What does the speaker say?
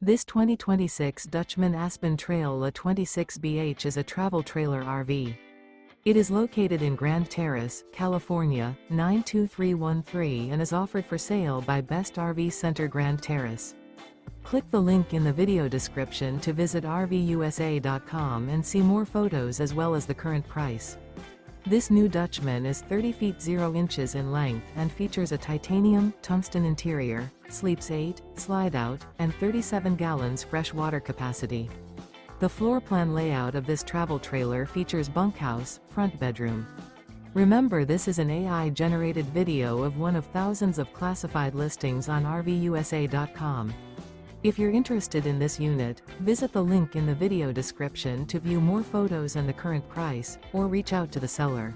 This 2026 Dutchmen Aspen Trail a 26BH is a travel trailer RV. It is located in Grand Terrace, California, 92313 and is offered for sale by Best RV Center Grand Terrace. Click the link in the video description to visit RVUSA.com and see more photos as well as the current price. This new Dutchmen is 30 feet 0 inches in length and features a titanium, tungsten interior, sleeps 8, slide-out, and 37 gallons fresh water capacity. The floor plan layout of this travel trailer features bunkhouse, front bedroom. Remember, this is an AI-generated video of one of thousands of classified listings on RVUSA.com. If you're interested in this unit, visit the link in the video description to view more photos and the current price, or reach out to the seller.